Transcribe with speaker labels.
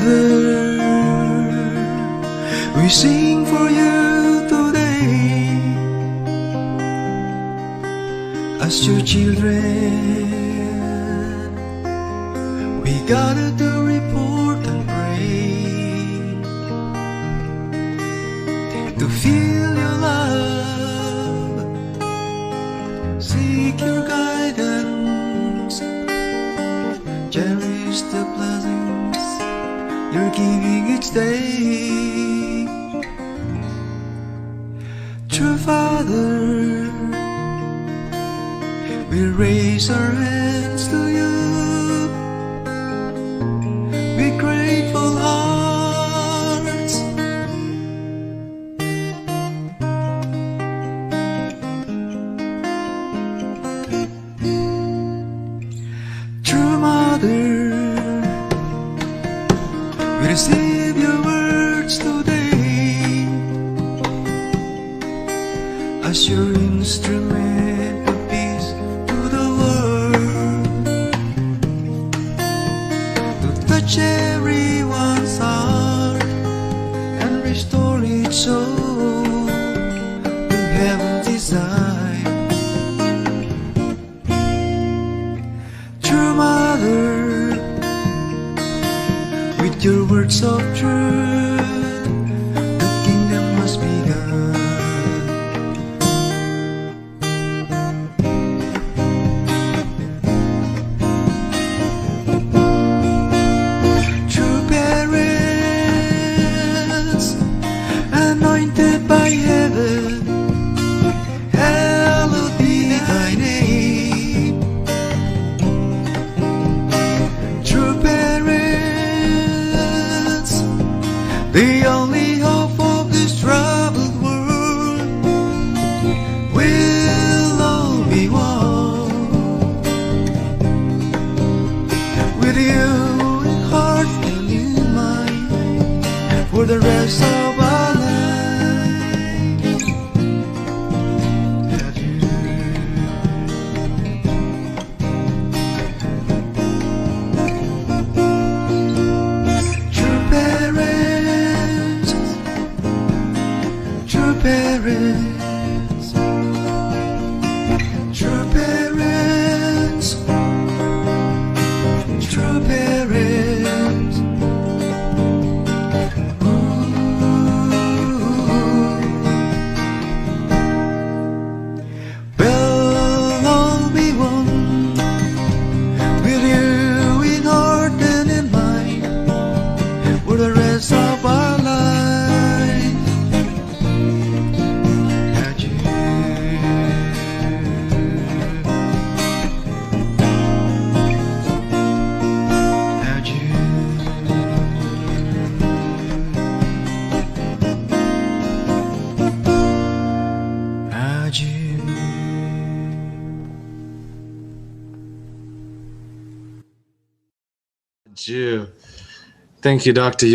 Speaker 1: Father, we sing for you today as your children. We gather to report and pray, to feel your love, seek your guidance, cherish the blessings you're giving each day. True Father, we raise our hands to you with grateful hearts. True Mother, we receive your words today as your instrument of peace to the world, to touch everyone's heart and restore its soul to heaven's design. True Mother, with your words of truth, the kingdom must begun. True parents, anointed by heaven, hallowed be thy name. True parents, the only hope of this troubled world, will all be one. With you in heart and in mind, for the rest of our life. Adieu. True parents, true parents, true parents, true parents. Ooh. We'll all be one, with you in heart and in mind, for the rest of our life. Adieu. Adieu. Adieu.
Speaker 2: Jew. Thank you, Dr.